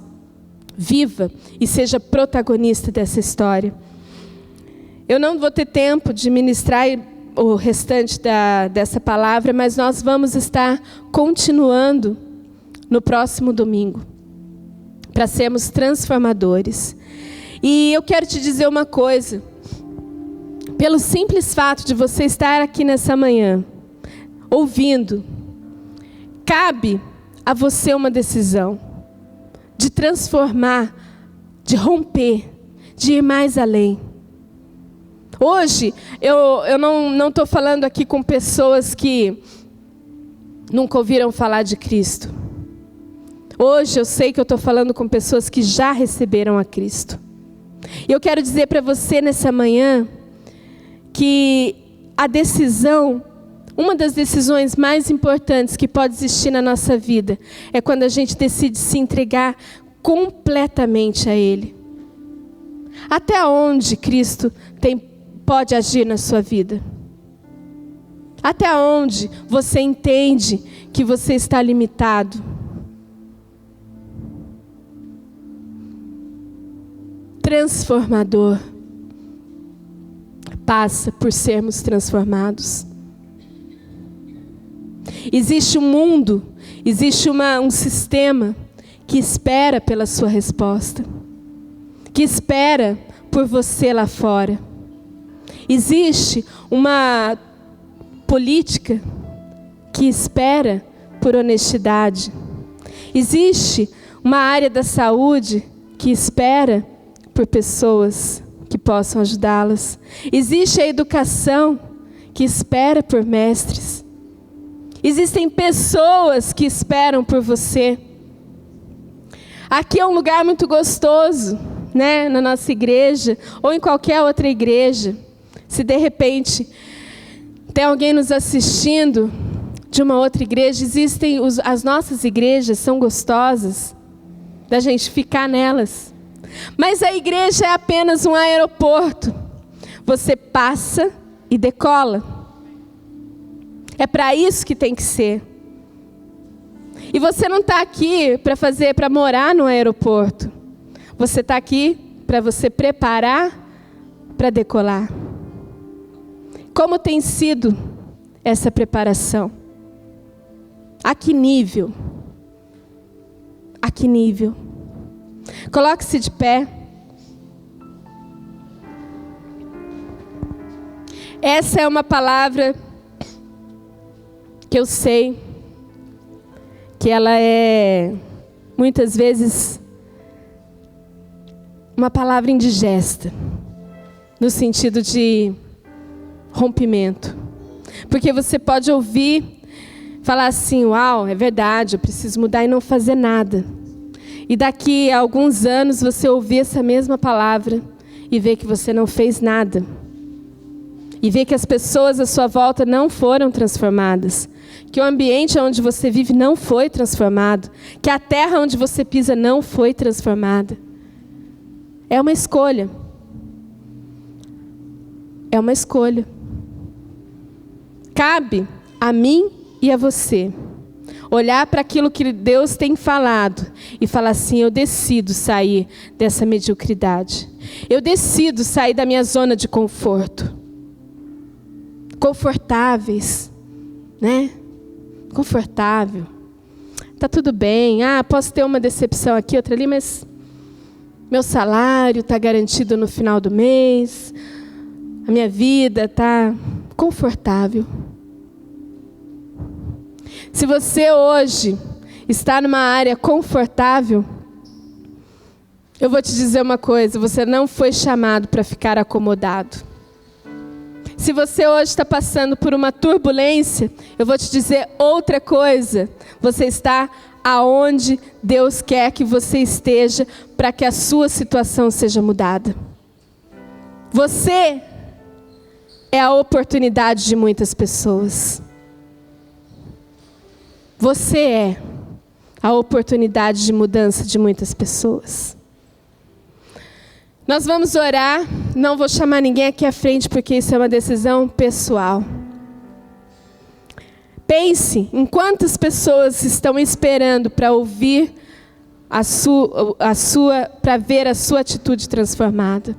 viva e seja protagonista dessa história. Eu não vou ter tempo de ministrar o restante dessa palavra, mas nós vamos estar continuando no próximo domingo, para sermos transformadores. E eu quero te dizer uma coisa, pelo simples fato de você estar aqui nessa manhã, ouvindo, cabe a você uma decisão, de transformar, de romper, de ir mais além. Hoje, eu não estou falando aqui com pessoas que nunca ouviram falar de Cristo. Hoje eu sei que eu estou falando com pessoas que já receberam a Cristo. E eu quero dizer para você nessa manhã que a decisão, uma das decisões mais importantes que pode existir na nossa vida, é quando a gente decide se entregar completamente a Ele. Até onde Cristo pode agir na sua vida? Até onde você entende que você está limitado? Transformador passa por sermos transformados. Existe um mundo, existe um sistema que espera pela sua resposta, que espera por você lá fora. Existe uma política que espera por honestidade. Existe uma área da saúde que espera por pessoas que possam ajudá-las. Existe a educação que espera por mestres. Existem pessoas que esperam por você. Aqui é um lugar muito gostoso, né? Na nossa igreja, ou em qualquer outra igreja. Se de repente tem alguém nos assistindo de uma outra igreja, as nossas igrejas são gostosas da gente ficar nelas. Mas a igreja é apenas um aeroporto. Você passa e decola. É para isso que tem que ser. E você não está aqui para morar no aeroporto. Você está aqui para você preparar para decolar. Como tem sido essa preparação? A que nível? A que nível? Coloque-se de pé. Essa é uma palavra que eu sei que ela é, muitas vezes, uma palavra indigesta, no sentido de rompimento. Porque você pode ouvir, falar assim, uau, é verdade, eu preciso mudar e não fazer nada. E daqui a alguns anos você ouvir essa mesma palavra e ver que você não fez nada. E ver que as pessoas à sua volta não foram transformadas. Que o ambiente onde você vive não foi transformado. Que a terra onde você pisa não foi transformada. É uma escolha. É uma escolha. Cabe a mim e a você olhar para aquilo que Deus tem falado e falar assim, eu decido sair dessa mediocridade. Eu decido sair da minha zona de conforto. Confortáveis, né? Confortável. Tá tudo bem. Posso ter uma decepção aqui, outra ali, mas meu salário está garantido no final do mês. A minha vida está confortável. Se você hoje está numa área confortável, eu vou te dizer uma coisa, você não foi chamado para ficar acomodado. Se você hoje está passando por uma turbulência, eu vou te dizer outra coisa, você está aonde Deus quer que você esteja para que a sua situação seja mudada. Você é a oportunidade de muitas pessoas. Você é a oportunidade de mudança de muitas pessoas. Nós vamos orar, não vou chamar ninguém aqui à frente porque isso é uma decisão pessoal. Pense em quantas pessoas estão esperando para ouvir para ver a sua atitude transformada.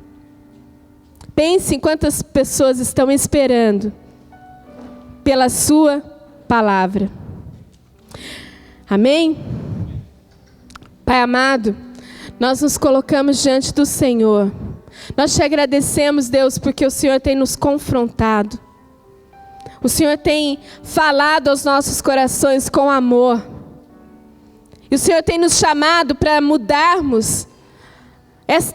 Pense em quantas pessoas estão esperando pela sua palavra. Amém? Pai amado, nós nos colocamos diante do Senhor. Nós te agradecemos, Deus, porque o Senhor tem nos confrontado. O Senhor tem falado aos nossos corações com amor. E o Senhor tem nos chamado para mudarmos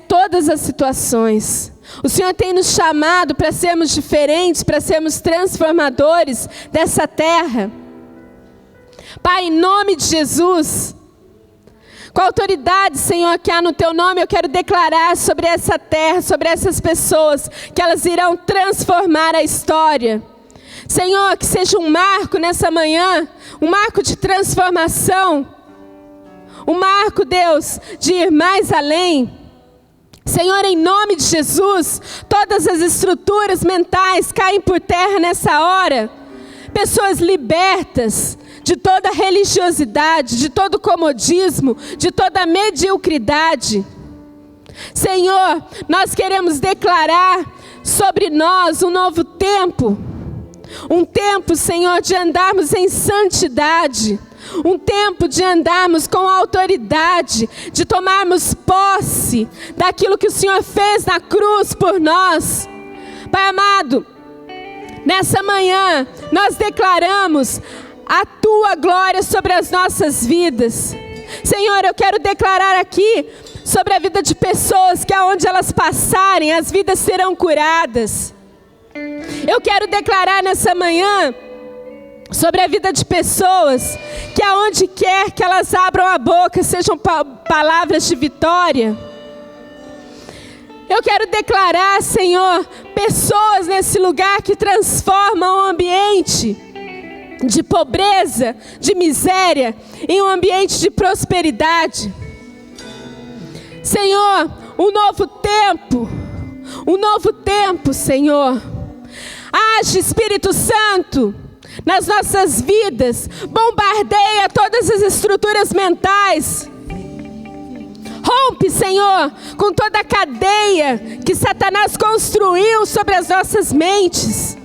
todas as situações. O Senhor tem nos chamado para sermos diferentes, para sermos transformadores dessa terra. Pai, em nome de Jesus, com a autoridade, Senhor, que há no Teu nome, eu quero declarar sobre essa terra, sobre essas pessoas, que elas irão transformar a história. Senhor, que seja um marco nessa manhã, um marco de transformação, um marco, Deus, de ir mais além. Senhor, em nome de Jesus, todas as estruturas mentais caem por terra nessa hora. Pessoas libertas de toda religiosidade, de todo comodismo, de toda mediocridade. Senhor, nós queremos declarar sobre nós um novo tempo. Um tempo, Senhor, de andarmos em santidade. Um tempo de andarmos com autoridade, de tomarmos posse daquilo que o Senhor fez na cruz por nós. Pai amado, nessa manhã nós declaramos a Tua glória sobre as nossas vidas. Senhor, eu quero declarar aqui sobre a vida de pessoas que aonde elas passarem, as vidas serão curadas. Eu quero declarar nessa manhã sobre a vida de pessoas que aonde quer que elas abram a boca sejam palavras de vitória. Eu quero declarar, Senhor, pessoas nesse lugar que transformam o ambiente de pobreza, de miséria, em um ambiente de prosperidade. Senhor, um novo tempo, Senhor. Age, Espírito Santo, nas nossas vidas, bombardeia todas as estruturas mentais. Rompe, Senhor, com toda a cadeia que Satanás construiu sobre as nossas mentes.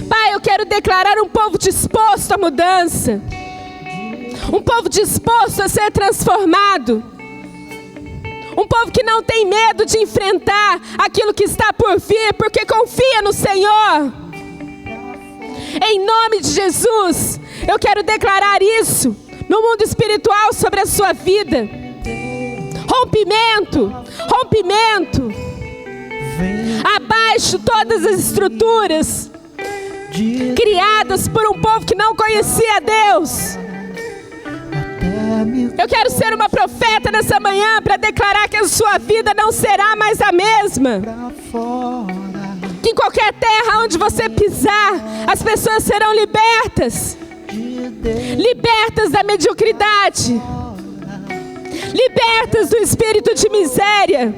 Pai, eu quero declarar um povo disposto à mudança. Um povo disposto a ser transformado. Um povo que não tem medo de enfrentar aquilo que está por vir, porque confia no Senhor. Em nome de Jesus, eu quero declarar isso no mundo espiritual sobre a sua vida. Rompimento. Abaixo todas as estruturas criadas por um povo que não conhecia Deus. Eu quero ser uma profeta nessa manhã para declarar que a sua vida não será mais a mesma. Que em qualquer terra onde você pisar, as pessoas serão libertas. Libertas da mediocridade. Libertas do espírito de miséria.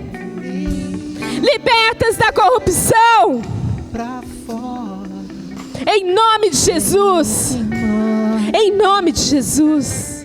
Libertas da corrupção. Em nome de Jesus. Em nome de Jesus.